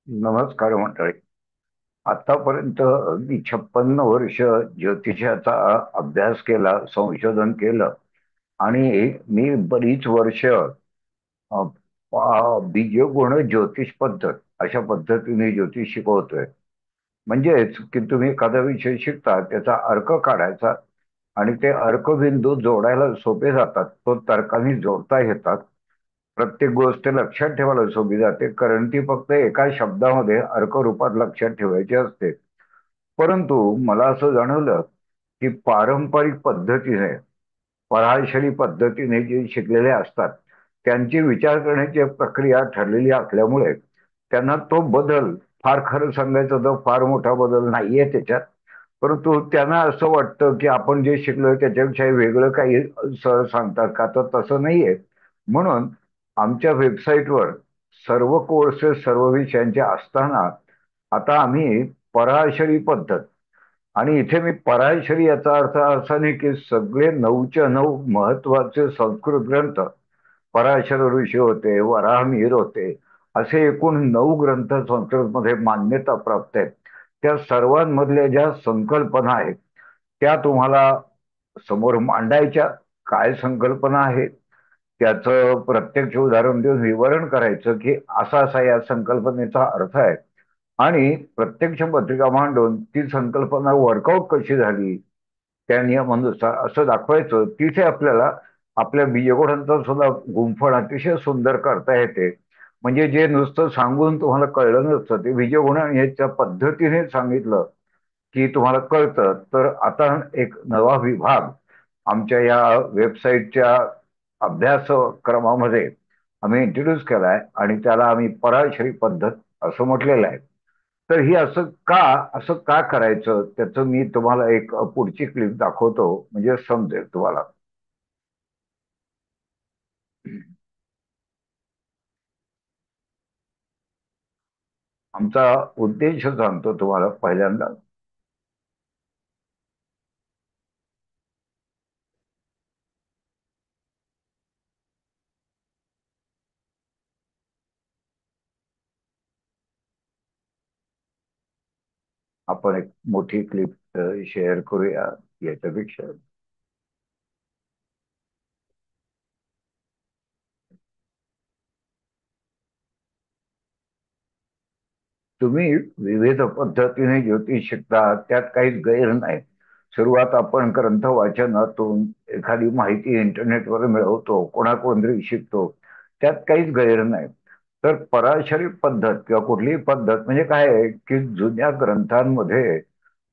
नमस्कार मंडळी. आतापर्यंत मी 56 वर्ष ज्योतिषाचा अभ्यास केला, संशोधन केलं. आणि मी बरीच वर्ष बीजगुण ज्योतिष पद्धत अशा पद्धतीने ज्योतिष शिकवतोय. म्हणजेच की तुम्ही एखादा विषय शिकता, त्याचा अर्क काढायचा आणि ते अर्कबिंदू जोडायला सोपे जातात, तो तर्काने जोडता येतात. प्रत्येक गोष्ट लक्षात ठेवायला सोपी जाते, कारण ती फक्त एका शब्दामध्ये अर्करूपात लक्षात ठेवायची असते. परंतु मला असं जाणवलं की पारंपरिक पद्धतीने, पराशरी पद्धतीने जे शिकलेले असतात, त्यांची विचार करण्याची प्रक्रिया ठरलेली असल्यामुळे त्यांना तो बदल, फार खरं सांगायचं तर फार मोठा बदल नाहीये त्याच्यात. परंतु त्यांना असं वाटतं की आपण जे शिकलोय त्याच्यापेक्षा वेगळं काही सांगतात का, तर तसं नाहीये. म्हणून आमच्या वेबसाईटवर सर्व कोर्सेस, सर्व विषयांचे असताना आता आम्ही पराशरी पद्धत, आणि इथे मी पराशरी याचा अर्थ असा नाही की सगळे 9च्या 9 महत्वाचे संस्कृत ग्रंथ, पराशर ऋषी होते, वराहमिहिर होते, असे एकूण 9 ग्रंथ संस्कृतमध्ये मान्यता प्राप्त आहेत. त्या सर्वांमधल्या ज्या संकल्पना आहेत त्या तुम्हाला समोर मांडायच्या. काय संकल्पना आहेत त्याचं प्रत्यक्ष उदाहरण देऊन विवरण करायचं की असा असा या संकल्पनेचा अर्थ आहे, आणि प्रत्यक्ष पत्रिका मांडून ती संकल्पना वर्कआउट कशी झाली त्या नियमानुसार असं दाखवायचं. तिथे आपल्याला आपल्या बीजगुणांचा सुद्धा गुंफण अतिशय सुंदर करता येते. म्हणजे जे नुसतं सांगून तुम्हाला कळलं नसतं, ते बीजगुण याच्या पद्धतीने सांगितलं की तुम्हाला कळतं. तर आता एक नवा विभाग आमच्या या वेबसाईटच्या अभ्यासक्रमामध्ये आम्ही इंट्रोड्यूस केलाय, आणि त्याला आम्ही पराशरी पद्धत असं म्हटलेलं आहे. तर ही असं का करायचं त्याचं मी तुम्हाला एक पुढची क्लिप दाखवतो, म्हणजे समजेल तुम्हाला. आमचा उद्देश सांगतो तुम्हाला पहिल्यांदा. आपण एक मोठी क्लिप शेअर करूया याच्यापेक्षा. तुम्ही विविध पद्धतीने ज्योतिष शिकता, त्यात काहीच गैर नाही. सुरुवात आपण ग्रंथ वाचनातून, एखादी माहिती इंटरनेटवर मिळवतो, कोणाकोणतरी शिकतो, त्यात काहीच गैर नाही. तर पराशरी पद्धत किंवा कुठलीही पद्धत म्हणजे काय आहे की जुन्या ग्रंथांमध्ये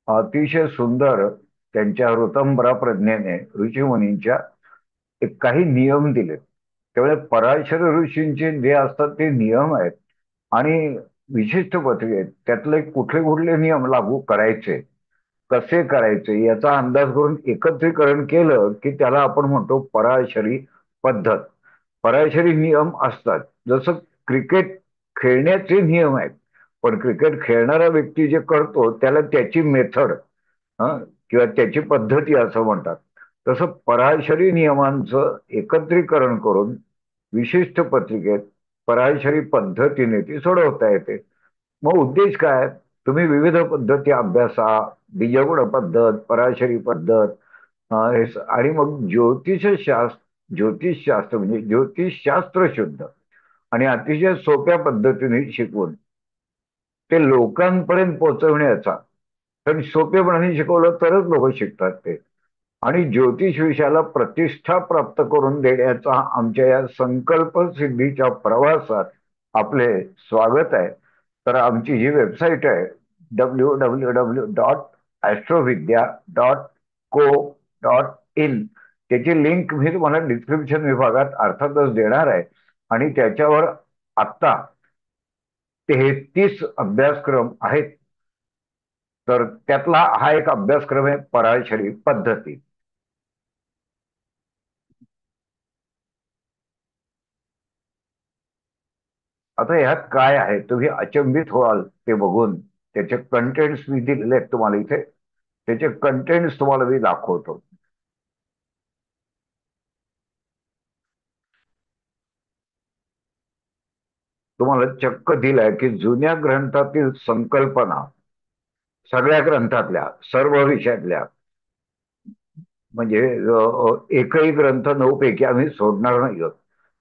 अतिशय सुंदर त्यांच्या ऋतंभरा प्रज्ञेने ऋषीमुनींच्या एक काही नियम दिले. त्यामुळे पराशर ऋषींचे जे असतात ते नियम आहेत, आणि विशिष्ट पत्रिका आहेत. त्यातले कुठले कुठले नियम लागू करायचे, कसे करायचे याचा अंदाज करून एकत्रीकरण केलं की त्याला आपण म्हणतो पराशरी पद्धत. पराशरी नियम असतात. जसं क्रिकेट खेळण्याचे नियम आहेत, पण क्रिकेट खेळणारा व्यक्ती जे करतो त्याला त्याची मेथड किंवा त्याची पद्धती असं म्हणतात. तसं पराशरी नियमांचं एकत्रीकरण करून विशिष्ट पत्रिकेत पराशरी पद्धतीने ती सोडवता येते. मग उद्देश काय? तुम्ही विविध पद्धती अभ्यासा, बीजगुण पद्धत, पराशरी पद्धत, आणि मग ज्योतिषशास्त्र म्हणजे ज्योतिषशास्त्र शुद्ध आणि अतिशय सोप्या पद्धतीने शिकवून ते लोकांपर्यंत पोहोचवण्याचा. कारण सोपेपणाने शिकवलं तरच लोक शिकतात ते. आणि ज्योतिष विषयाला प्रतिष्ठा प्राप्त करून देण्याचा आमच्या या संकल्प सिद्धीच्या प्रवासात आपले स्वागत आहे. तर आमची जी वेबसाईट आहे, www.astrovidya.co.in, त्याची लिंक मी तुम्हाला डिस्क्रिप्शन विभागात अर्थातच देणार आहे. आणि त्याच्यावर आत्ता 33 अभ्यासक्रम आहेत. तर त्यातला हा एक अभ्यासक्रम आहे पराशरी पद्धती. आता ह्यात काय आहे तुम्ही अचंबित व्हाल ते बघून. त्याचे कंटेंट्स मी दिलेले आहेत तुम्हाला इथे. त्याचे कंटेंट्स तुम्हाला मी दाखवतो. तुम्हाला चक्क दिलाय की जुन्या ग्रंथातील संकल्पना, सगळ्या ग्रंथातल्या सर्व विषयातल्या, म्हणजे एकही ग्रंथ 9 पैकी आम्ही सोडणार नाही आहोत.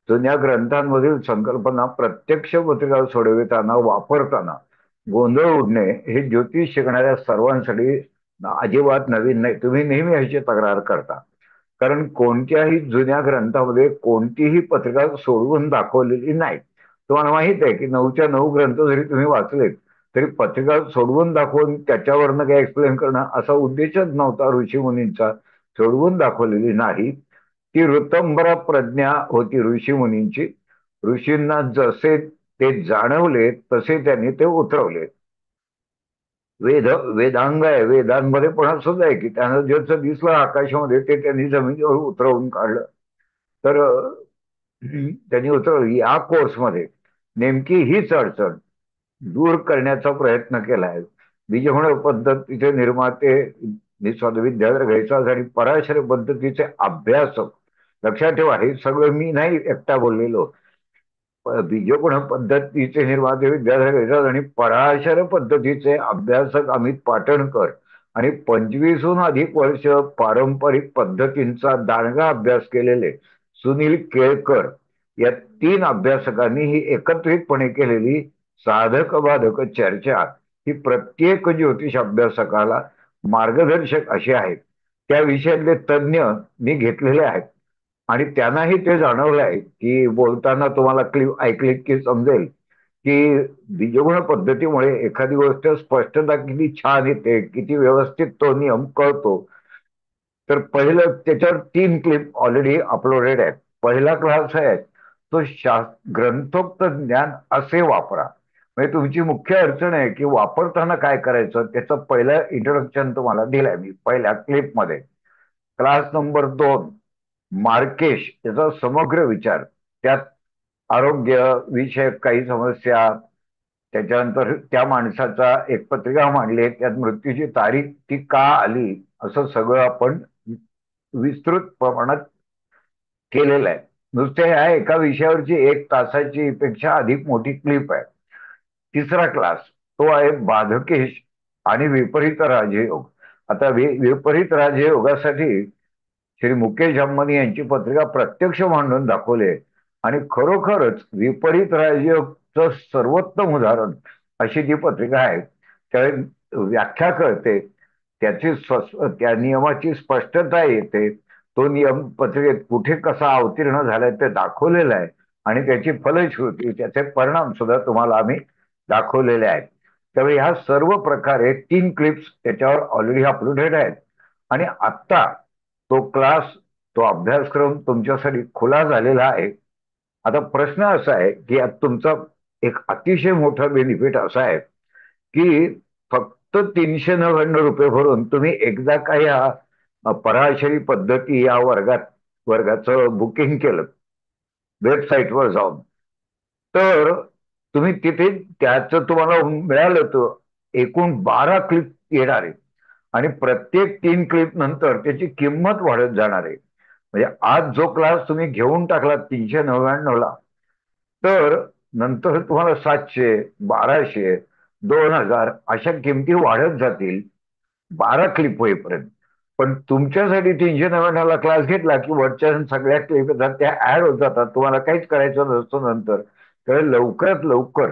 जुन्या ग्रंथांमधील संकल्पना प्रत्यक्ष पत्रिका सोडविताना वापरताना गोंधळ उडणे हे ज्योतिष शिकणाऱ्या सर्वांसाठी अजिबात नवीन नाही. तुम्ही नेहमी ह्याची तक्रार करता. कारण कोणत्याही जुन्या ग्रंथामध्ये कोणतीही पत्रिका सोडवून दाखवलेली नाही. तुम्हाला माहित आहे की 9च्या 9 ग्रंथ जरी तुम्ही वाचलेत तरी पत्रिका सोडवून दाखवून त्याच्यावरनं काय एक्सप्लेन करणं असा उद्देशच नव्हता ऋषीमुनींचा. सोडवून दाखवलेली नाही. ती ऋतंभरा प्रज्ञा होती ऋषीमुनींची. ऋषींना जसे ते जाणवले तसे त्यांनी ते उतरवले. वेदांग आहे, वेदांमध्ये पण असंच आहे की त्यांना जसं दिसलं आकाशामध्ये ते त्यांनी जमिनीवर उतरवून काढलं. तर त्यांनी उतरवलं. या कोर्समध्ये नेमकी हीच अडचण दूर करण्याचा प्रयत्न केलाय. बीजगुण पद्धतीचे निर्माते निस्वाद विद्याधर घैसास आणि पराशर पद्धतीचे अभ्यासक. लक्षात ठेवा, हे सगळं मी नाही एकटा बोललेलो. बीजगुण पद्धतीचे निर्माते विद्याधर घैसास आणि पराशर पद्धतीचे अभ्यासक अमित पाटणकर आणि 25हून अधिक वर्ष पारंपरिक पद्धतींचा दांडगा अभ्यास केलेले सुनील केळकर या 3 अभ्यासकांनी ही एकत्रितपणे केलेली साधक बाधक चर्चा ही प्रत्येक ज्योतिष अभ्यासकाला मार्गदर्शक अशी आहे. त्या विषयातले तज्ज्ञ मी घेतलेले आहेत आणि त्यांनाही ते जाणवलं आहे की बोलताना तुम्हाला क्लिप ऐकली की समजेल की बीजगुण पद्धतीमुळे एखादी गोष्ट स्पष्टता किती छान येते, किती व्यवस्थित तो नियम कळतो. तर पहिलं त्याच्यावर 3 क्लिप ऑलरेडी अपलोडेड आहेत. पहिला क्लास आहे तो ग्रंथोक्त ज्ञान असे वापरा. म्हणजे तुमची मुख्य अडचण आहे की वापरताना काय करायचं, त्याचं पहिलं इंट्रोडक्शन तुम्हाला दिलंय मी पहिल्या क्लिपमध्ये. क्लास नंबर 2 मार्केश याचा समग्र विचार. त्यात आरोग्य विषयक काही समस्या, त्याच्यानंतर त्या माणसाचा एक पत्रिका मांडली, त्यात मृत्यूची तारीख ती का आली, असं सगळं आपण विस्तृत प्रमाणात केलेलं आहे. नुसत्या ह्या एका विषयावरची 1 तासाची पेक्षा अधिक मोठी क्लिप आहे. तिसरा क्लास तो आहे बाधकेश आणि विपरीत राजयोग. आता विपरीत राजयोगासाठी श्री मुकेश अंबानी यांची पत्रिका प्रत्यक्ष मांडून दाखवली आहे. आणि खरोखरच विपरीत राजयोगचं सर्वोत्तम उदाहरण अशी ती पत्रिका आहे. त्या व्याख्या कळते, त्या नियमाची स्पष्टता येते. तो नियम पत्रिकेत कुठे कसा अवतीर्ण झालाय ते दाखवलेलं आहे आणि त्याची फलश्रुती, त्याचे परिणाम सुद्धा तुम्हाला आम्ही दाखवलेले आहेत. त्यामुळे ह्या सर्व प्रकारे 3 क्लिप्स त्याच्यावर ऑलरेडी अपलोडेड आहेत. आणि आत्ता तो क्लास, तो अभ्यासक्रम तुमच्यासाठी खुला झालेला आहे. आता प्रश्न असा आहे की यात तुमचा एक अतिशय मोठा बेनिफिट असा आहे की फक्त ₹399 भरून तुम्ही एकदा का या पराशरी पद्धती या वर्गाचं बुकिंग केलं वेबसाईटवर जाऊन, तर तुम्ही तिथे त्याचं तुम्हाला मिळालं तर एकूण 12 क्लिप येणार आहे. आणि प्रत्येक 3 क्लिप नंतर त्याची किंमत वाढत जाणार आहे. म्हणजे आज जो क्लास तुम्ही घेऊन टाकला 399ला, तर नंतर तुम्हाला 700, 1200, 2000 अशा किमती वाढत जातील 12 क्लिप होईपर्यंत. पण तुमच्यासाठी 399ला क्लास घेतला की वरच्या सगळ्या क्लिप येतात, त्या ऍड होत जातात, तुम्हाला काहीच करायचं नसतं नंतर. तर लवकरात लवकर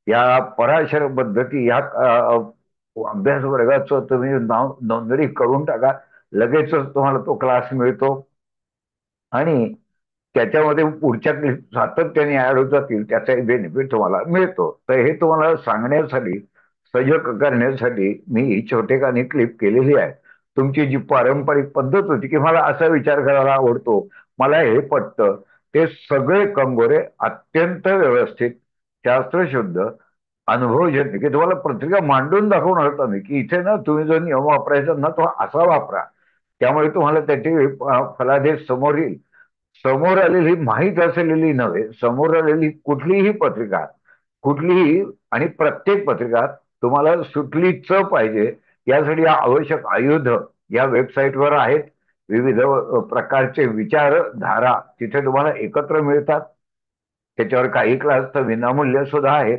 या पराशर पद्धती या अभ्यास वर्गाचं तुम्ही नाव नोंदणी करून टाका. लगेचच तुम्हाला तो क्लास मिळतो आणि त्याच्यामध्ये पुढच्या क्लिप सातत्याने ऍड होत जातील, त्याचाही बेनिफिट तुम्हाला मिळतो. तर हे तुम्हाला सांगण्यासाठी, सजग करण्यासाठी मी ही छोटेखानी क्लिप केलेली आहे. तुमची जी पारंपरिक पद्धत होती की मला असा विचार करायला आवडतो, मला हे पटतं, ते सगळे कंगोरे अत्यंत व्यवस्थित, शास्त्रशुद्ध, अनुभवजन्य की तुम्हाला पत्रिका मांडून दाखवणार होता मी की इथे ना तुम्ही जो नियम वापरायचा ना तो असा वापरा. त्यामुळे तुम्हाला त्याची फलादेश समोर येईल. समोर आलेली, माहीत असलेली नव्हे, समोर आलेली कुठलीही पत्रिका, कुठलीही आणि प्रत्येक पत्रिका तुम्हाला सुटलीच पाहिजे यासाठी आवश्यक आयुध या वेबसाईटवर आहेत. विविध प्रकारचे विचारधारा तिथे तुम्हाला एकत्र मिळतात. त्याच्यावर काही क्लास तर विनामूल्य सुद्धा आहेत.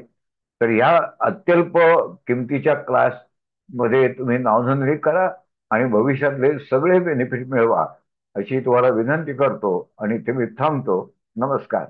तर या अत्यल्प किमतीच्या क्लास मध्ये तुम्ही नावनोंदणी करा आणि भविष्यातले सगळे बेनिफिट मिळवा अशी तुम्हाला विनंती करतो आणि ते मी थांबतो. नमस्कार.